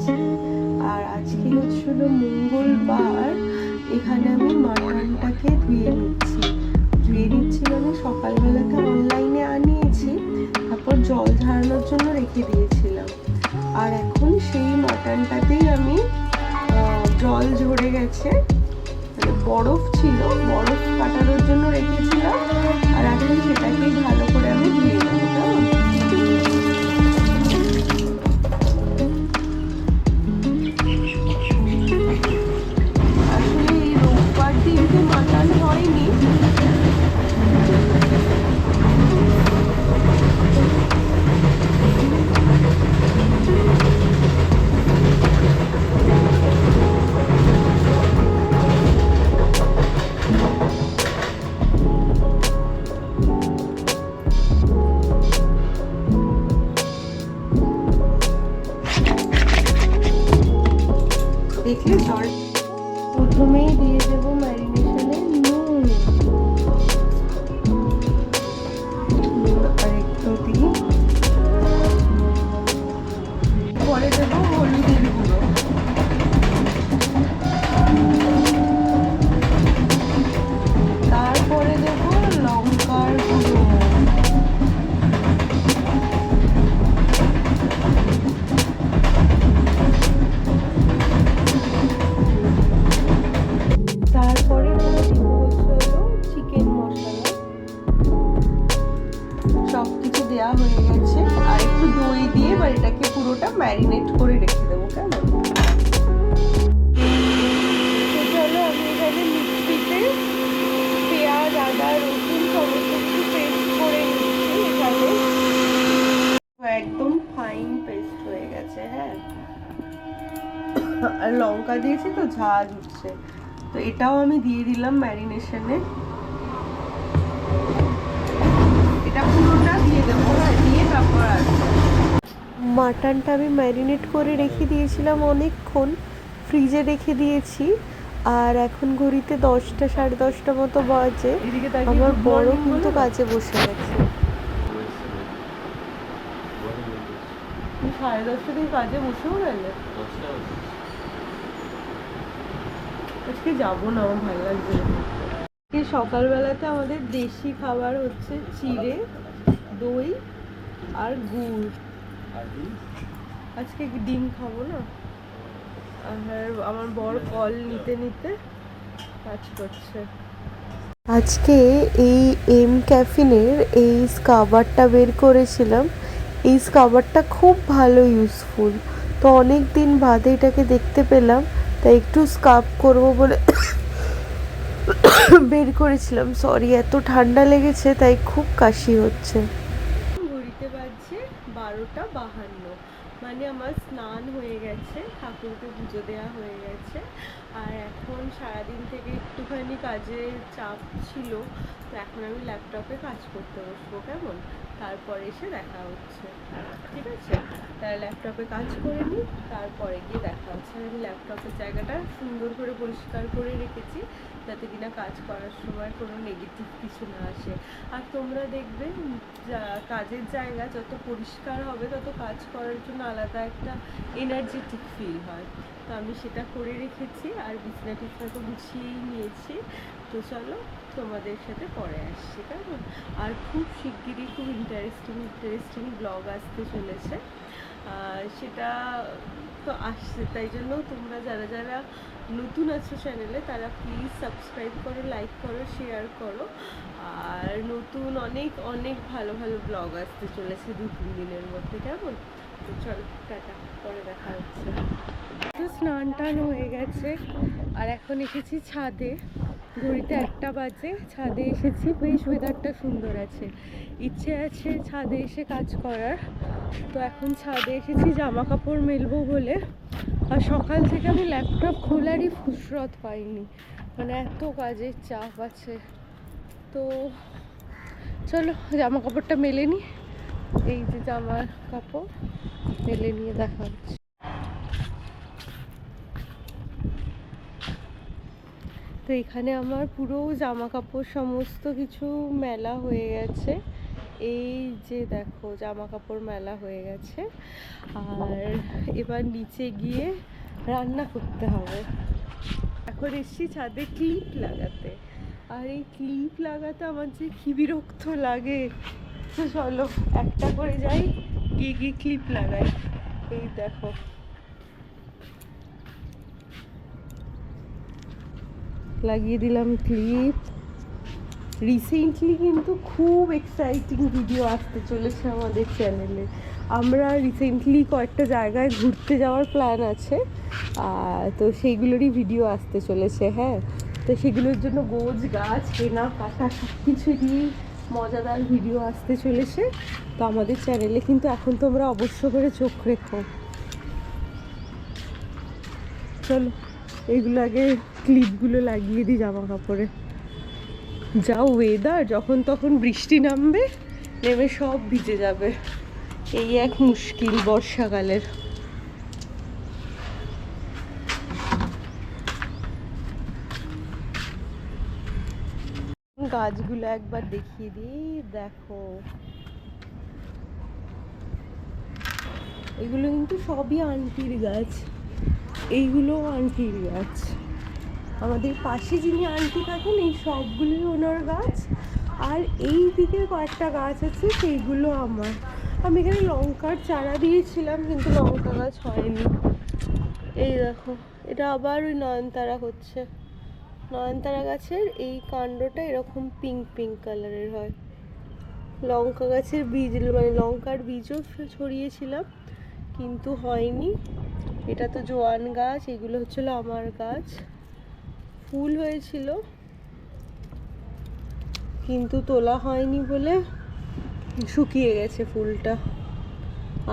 গেছে। আর আজকে হচ্ছিল মঙ্গলবার। এখানে আমি মাটনটাকে ধুয়ে নিচ্ছি মানে সকালবেলাতে অনলাইনে আনিয়েছি, তারপর জল ঝাড়ানোর জন্য রেখে দিয়েছিলাম। আর এখন সেই মাটনটাতেই আমি জল ঝরে গেছে, মানে বরফ ছিল, বরফ কাটানোর জন্য রেখেছিলাম। আর এখন সেটাকেই ভালো করে আমি ধুয়ে নেবো। আসলে এই রোববার দিনকে মাটন হয়নি। দেখলে জল প্রথমেই দিয়ে দেবো ম্যারিনেশনে নুন আর একটু দিই, পরে দেবো হলুদের গুঁড়ো, তারপরে দেবো লঙ্কার গুঁড়ো, তারপরে চিকেন মশলা। সব কিছু দেওয়া হয়ে গেছে। আর একটু দই দিয়ে এবার এটাকে পুরোটা ম্যারিনেট করে রেখে দেবো। কেমন? চলো আমি এখানে মিক্সিতে পেঁয়াজ, আদা, রসুন সমস্ত কিছু পেস্ট করে নিচ্ছি। এখানে একদম ফাইন পেস্ট হয়ে গেছে। হ্যাঁ, আর লঙ্কা দিয়েছি তো ঝাল উঠছে, তো এটাও আমি দিয়ে দিলাম ম্যারিনেশনে। এটা পুরোটা দিয়ে দেবো। দিয়ে তারপর মাটনটা আমি ম্যারিনেট করে রেখে দিয়েছিলাম অনেকক্ষণ, ফ্রিজে রেখে দিয়েছি। আর এখন ঘড়িতে 10টা সাড়ে 10টা মতো বাজে। আমার বড় কিন্তু কাজে বসে গেছে। 10:30 থেকে কাজে বসেও গেলে? আজকে যাবো না, আমার ভালো লাগছে না। সকালবেলাতে আমাদের দেশি খাবার হচ্ছে চিড়ে, দই আর গুড়। আজকে ডিম খাবো না। আর আমার বর কল নিতে নিতে কাজ করছে। আজকে এই এম ক্যাফিনের এই স্কাবারটা বের করেছিলাম। এই স্কাবারটা খুব ভালো ইউজফুল, তো অনেক দিন বাদে এটাকে দেখতে পেলাম, তাই একটু স্কাব করবো বলে বের করেছিলাম। সরি, এত ঠান্ডা লেগেছে তাই খুব কাশি হচ্ছে। ঘড়িতে বাজছে 12:52, মানে আমার স্নান হয়ে গেছে, ঠাকুরকে পুজো দেওয়া হয়ে গেছে। আর এখন সারাদিন থেকে একটুখানি কাজের চাপ ছিল, তো এখন আমি ল্যাপটপে কাজ করতে বসবো। কেমন? তারপরে এসে দেখা হচ্ছে, ঠিক আছে? তাহলে ল্যাপটপে কাজ করে নিই, তারপরে গিয়ে দেখা হচ্ছে। আমি ল্যাপটপের জায়গাটা সুন্দর করে পরিষ্কার করে রেখেছি, যাতে কিনা কাজ করার সময় কোনো নেগেটিভ কিছু না আসে। আর তোমরা দেখবে কাজের জায়গা যত পরিষ্কার হবে তত কাজ করার জন্য আলাদা একটা এনার্জেটিক ফিল হয়। তো আমি সেটা করে রেখেছি, আর বিছনা টিছনা তো গুছিয়েই নিয়েছি। তো চলো তোমাদের সাথে পরে আসছি। কেমন? আর খুব শিগগিরই খুব ইন্টারেস্টিং ব্লগ আসতে চলেছে, সেটা তো আসছে। তাই জন্য তোমরা যারা যারা নতুন আছো চ্যানেলে, তারা প্লিজ সাবস্ক্রাইব করো, লাইক করো, শেয়ার করো। আর নতুন অনেক অনেক ভালো ভালো ব্লগ আসতে চলেছে 2-3 দিনের মধ্যে। কেমন? তো চল, টাটা, পরে দেখা হচ্ছে। তো স্নান টান হয়ে গেছে, আর এখন এসেছি ছাদে। ঘড়িতে 1টা বাজে, ছাদে এসেছি। বেশ ওয়েদারটা সুন্দর আছে, ইচ্ছে আছে ছাদে এসে কাজ করার। তো এখন ছাদে এসেছি জামা কাপড় মেলবো বলে। আর সকাল থেকে আমি ল্যাপটপ খোলারই ফুরসত পাইনি, মানে এত কাজের চাপ আছে। তো চলো জামা কাপড়টা মেলে নিই। এই যে জামা কাপড় মেলে নিয়ে দেখা হচ্ছে। তো এখানে আমার পুরো জামা কাপড় সমস্ত কিছু মেলা হয়ে গেছে। এই যে দেখো জামা কাপড় মেলা হয়ে গেছে, আর এবার নিচে গিয়ে রান্না করতে হবে। এখন এসছি ছাদে ক্লিপ লাগাতে, আর এই ক্লিপ লাগাতে আমার যে কি বিরক্ত লাগে। তো চলো একটা করে যাই, গিয়ে গিয়ে ক্লিপ লাগাই। এই দেখো লাগিয়ে দিলাম ক্লিপ। রিসেন্টলি কিন্তু খুব এক্সাইটিং ভিডিও আসতে চলেছে আমাদের চ্যানেলে। আমরা রিসেন্টলি কয়েকটা জায়গায় ঘুরতে যাওয়ার প্ল্যান আছে, তো সেইগুলোরই ভিডিও আসতে চলেছে। হ্যাঁ, তো সেগুলোর জন্য গোছ গাছ কেনা কাটা সব কিছু দিয়েই মজাদার ভিডিও আসতে চলেছে। তো আমাদের চ্যানেলে কিন্তু এখন তোমরা অবশ্য করে চোখ রেখো। চলো এইগুলো আগে ক্লিপগুলো লাগিয়ে দিই জামা কাপড়ে। যা ওয়েদার, যখন তখন বৃষ্টি নামবে, নেমে সব ভিজে যাবে। এই এক মুশকিল বর্ষাকালের। গাছগুলো একবার দেখিয়ে দিই, দেখো এগুলো কিন্তু সবই আন্টির গাছ। এইগুলো আন্টির গাছ। আমাদের পাশে যিনি আন্টি থাকেন এই সবগুলোই ওনার গাছ, আর এই দিকে কয়েকটা গাছ আছে সেইগুলো আমার। আমি এখানে লঙ্কার চারা দিয়েছিলাম কিন্তু লঙ্কা গাছ হয়নি। এই দেখো এটা আবার ওই নয়নতারা হচ্ছে। নয়নতারা গাছের এই কাণ্ডটা এরকম পিঙ্ক পিঙ্ক কালারের হয়। লঙ্কা গাছের বীজ মানে লঙ্কার বীজও ছড়িয়েছিলাম কিন্তু হয়নি। এটা তো জোয়ান গাছ, এগুলো হচ্ছিল আমার গাছ। ফুল হয়েছিল কিন্তু তোলা হয়নি বলে শুকিয়ে গেছে ফুলটা।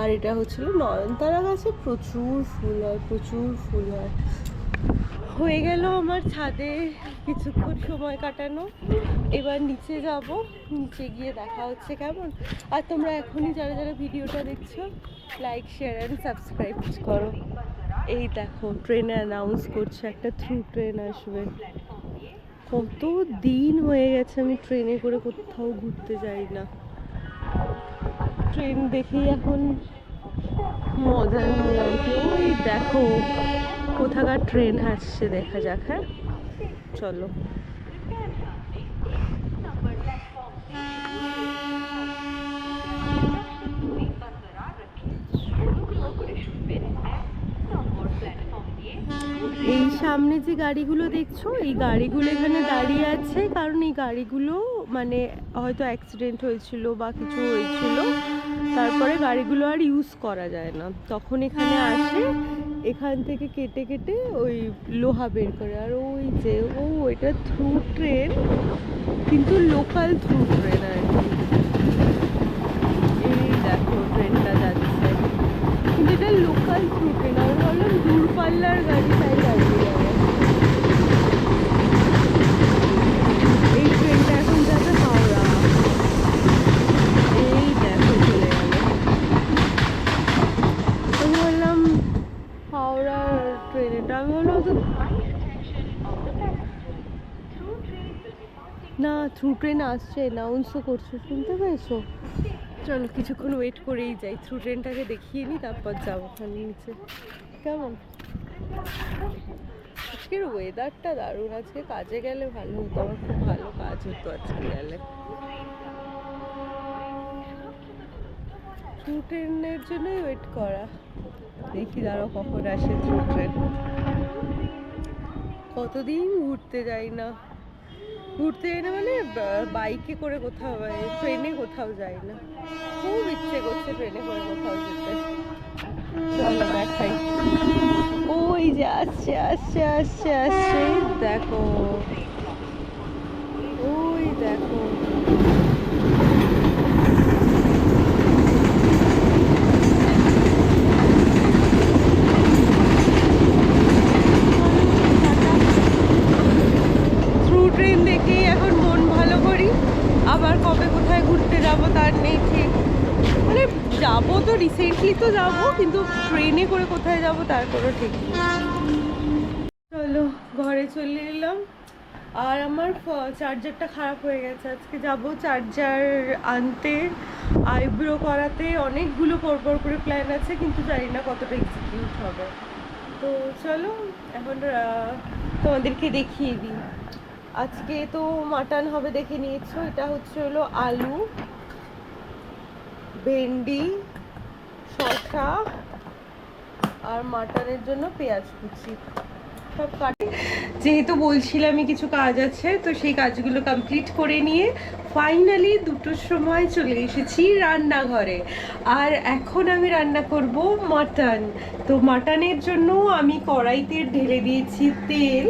আর এটা হচ্ছিল নয়নতারা গাছে প্রচুর ফুল হয়, প্রচুর ফুল হয়। হয়ে গেল আমার ছাদে কিছুক্ষণ সময় কাটানো। এবার নিচে যাব, নিচে গিয়ে দেখা হচ্ছে কেমন। আর তোমরা এখনই যারা যারা ভিডিওটা দেখছো লাইক শেয়ার অ্যান্ড সাবস্ক্রাইব করো। এই দেখো ট্রেনে অ্যানাউন্স করছে একটা থ্রু ট্রেন আসবে। কত দিন হয়ে গেছে আমি ট্রেনে করে কোথাও ঘুরতে যাই না। ট্রেন দেখেই এখন মজা নিয়ে আর কি। ওই দেখো কোথাকার ট্রেন আসছে, দেখা যাক। হ্যাঁ চলো। এই সামনে যে গাড়িগুলো দেখছো, এই গাড়িগুলো এখানে দাঁড়িয়ে আছে কারণ এই গাড়িগুলো মানে হয়তো অ্যাক্সিডেন্ট হয়েছিল বা কিছু হয়েছিল, তারপরে গাড়িগুলো আর ইউজ করা যায় না, তখন এখানে আসে। এখান থেকে কেটে কেটে ওই লোহা বের করে। আর ওই যে এটা থ্রু ট্রেন, কিন্তু লোকাল থ্রু ট্রেন আর কি। এই দেখো ট্রেনটা যাচ্ছে, কিন্তু এটা লোকাল থ্রু ট্রেন। আমি ভাবলাম দূরপাল্লার গাড়ি, তাই দাঁড়িয়ে যাবে। এই ট্রেনটা এখন যাবে হাওড়া। এই দেখো চলে গেল। আমি বললাম হাওড়ার ট্রেন এটা, আমি বললাম তো না থ্রু ট্রেন আসছে, অ্যানাউন্সও করছে, শুনতে পেয়েছো? চলো কিছুক্ষণ ওয়েট করেই যাই, থ্রু ট্রেনটাকে দেখিয়ে নিই তারপর যাবো ওখানে নিচে। কেমন আজকের ওয়েদারটা দারুণ। আজকে কাজে গেলে ভালো হতো, আমার খুব ভালো কাজ হতো আজকে গেলে। থ্রু ট্রেনের জন্যই ওয়েট করা। দেখি দাঁড়াও কখন আসে থ্রু ট্রেন। কতদিন ঘুরতে যাই না, ঘুরতে যাই না মানে বাইকে করে কোথাও, ট্রেনে কোথাও যাই না। খুব ইচ্ছে করছে ট্রেনে করে কোথাও যেতে। চলো দেখাই। ওই যে আসছে আসছে আসছে আসছে, দেখো ওই দেখো। থ্রু ট্রেন দেখেই এখন মন ভালো করি। আবার কবে কোথায় ঘুরতে যাব তার নেই ঠিক। মানে যাবো তো রিসেন্টলি তো যাবো, কিন্তু ট্রেনে করে কোথায় যাব তার কোনো ঠিক নেই। চলো ঘরে চলে এলাম। আর আমার চার্জারটা খারাপ হয়ে গেছে, আজকে যাব চার্জার আনতে, আইব্রো করাতে, অনেকগুলো পরপর করে প্ল্যান আছে, কিন্তু জানি না কতটা এক্সিকিউট হবে। তো চলো এখন তোমাদেরকে দেখিয়ে দিই। আজকে তো মাটন হবে, দেখে নিয়েছো। এটা হচ্ছে হলো আলু, ভেন্ডি, শসা আর মাটনের জন্য পেঁয়াজ কুচি সব কাটি। যেহেতু বলছিলামই কিছু কাজ আছে, তো সেই কাজগুলো কমপ্লিট করে নিয়ে ফাইনালি 2টোর সময় চলে এসেছি রান্নাঘরে। আর এখন আমি রান্না করব মাটন। তো মাটনের জন্য আমি কড়াইতে ঢেলে দিয়েছি তেল।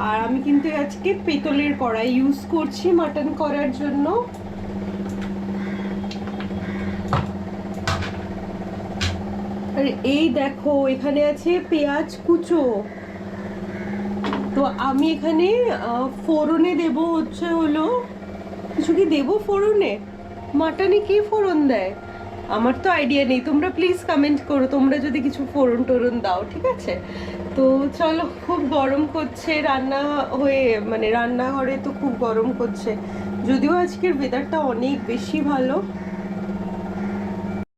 আর আমি কিন্তু আজকে পেতলের কড়াই ইউজ করছি মাটন করার জন্য। আর এই দেখো এখানে আছে পেঁয়াজ কুচো। তো আমি এখানে ফোড়নে দেব হচ্ছে হলো, কিছু কি দেবো ফোড়নে? মাটনে কি ফোড়ন দেয় আমার তো আইডিয়া নেই, তোমরা প্লিজ কমেন্ট করো তোমরা যদি কিছু ফোড়ন টোড়ন দাও, ঠিক আছে? তো চলো, খুব গরম করছে রান্না হয়ে, মানে রান্নাঘরে তো খুব গরম করছে, যদিও আজকের ওয়েদারটা অনেক বেশি ভালো।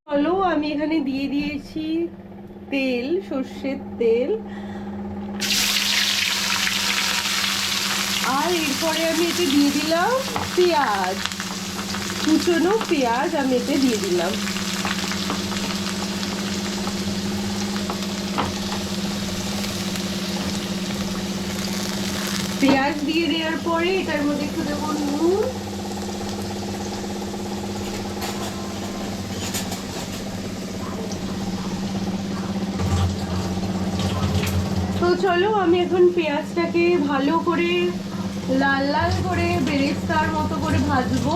চলো আমি এখানে দিয়ে দিয়েছি তেল, সর্ষের তেল। আর এরপরে আমি এতে দিয়ে দিলাম পেঁয়াজ, কুচনো পেঁয়াজ আমি এতে দিয়ে দিলাম। পেঁয়াজ দিয়ে দেওয়ার পরে এটার মধ্যে একটু দেবো নুন, তো চলো আমি এখন পেঁয়াজটাকে ভালো করে লাল লাল করে বেরেস্তার মতো করে ভাজবো।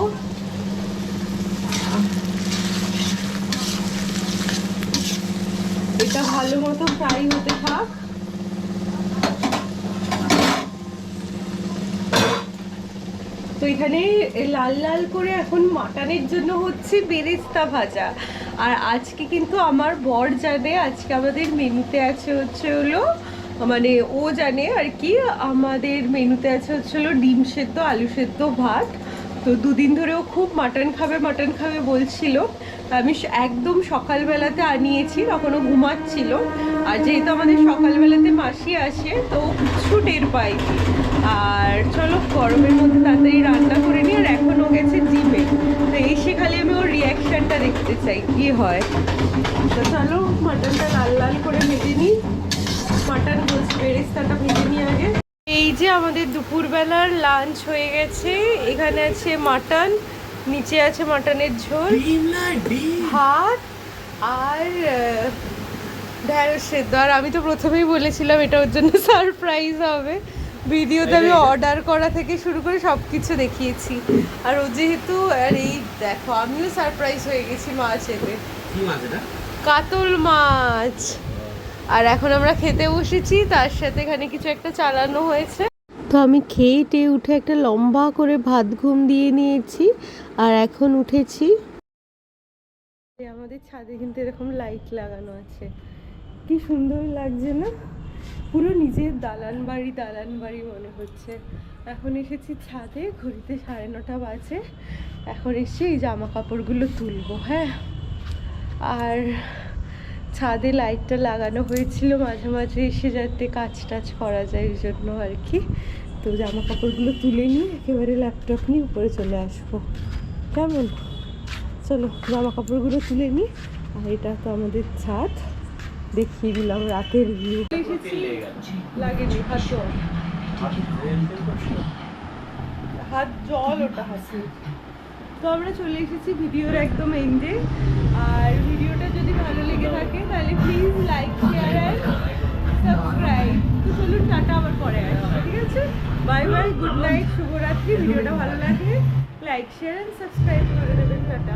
এটা ভালো মতো ফ্রাই হতে থাক। তো এখানে লাল লাল করে এখন মাটনের জন্য হচ্ছে বেরেস্তা ভাজা। আর আজকে কিন্তু আমার বর জানে আজকে আমাদের মেনুতে আছে হচ্ছে হলো, মানে ও জানে আর কি, আমাদের মেনুতে আছে হচ্ছে হলো ডিম সেদ্ধ, আলু সেদ্ধ, ভাত। তো দুদিন ধরেও খুব মাটন খাবে বলছিল। আমি একদম সকালবেলাতে আনিয়েছি, তখনও ঘুমাচ্ছিল। আর যেহেতু আমাদের সকালবেলাতে মাসি আসে, তো কিছু টের পাইনি। আর চলো গরমের মধ্যে তাড়াতাড়ি রান্না করে নিই। আর এখনও গেছে জিমে, তো এসে খালি আমি ওর রিয়াকশানটা দেখতে চাই কি হয়। তো চলো মাটনটা লাল লাল করে ভেজে নিই, মাটন বলছি বেরেস্তাটা ভেজে নিই আগে। এই যে আমাদের দুপুরবেলার লাঞ্চ হয়ে গেছে। এখানে আছে মাটন, নিচে আছে মাটনের ঝোল, ভাত আর ঢেঁড়স সেদ্ধ। আর আমি তো প্রথমেই বলেছিলাম এটা ওর জন্য সারপ্রাইজ হবে। ভিডিওতে আমি অর্ডার করা থেকে শুরু করে সব কিছু দেখিয়েছি। আর ও যেহেতু, আর এই দেখো আমিও সারপ্রাইজ হয়ে গেছি মাছ এতে, কাতল মাছ। আর এখন আমরা খেতে বসেছি, তার সাথে এখানে কিছু একটা চালানো হয়েছে। তো আমি খেয়ে উঠে একটা লম্বা করে ভাত ঘুম দিয়ে নিয়েছি, আর এখন উঠেছি। আমাদের ছাদে কিন্তু এরকম লাইট লাগানো আছে, কি সুন্দর লাগছে না? পুরো নিজের দালান বাড়ি মনে হচ্ছে। এখন এসেছি ছাদে, ঘড়িতে 9:30 বাজে। এখন এসে এই জামা কাপড়গুলো তুলবো। হ্যাঁ, আর ছাদে লাইটটা লাগানো হয়েছিল মাঝে মাঝে এসে যাতে কাজ টাজ করা যায়, ওই জন্য আর কি। তো জামা কাপড়গুলো তুলে নিয়ে একেবারে ল্যাপটপ নিয়ে উপরে চলে আসবো, কেমন? চলো জামা কাপড়গুলো তুলে নিই। আর এটা তো আমাদের ছাদ, দেখিয়ে দিলাম রাতের ভিউ। লাগেনি হাত জল ওটা হাসি। তো আমরা চলে এসেছি ভিডিওর একদম এন্ডে। আর ভিডিওটা যদি ভালো লেগে থাকে তাহলে please like, share and subscribe. তো চলুন টাটা, আবার পরে আসবো, ঠিক আছে? বাই বাই, গুড নাইট, শুভরাত্রি। ভিডিওটা ভালো লাগলে লাইক, শেয়ার অ্যান্ড সাবস্ক্রাইব করে দেবেন। টাটা।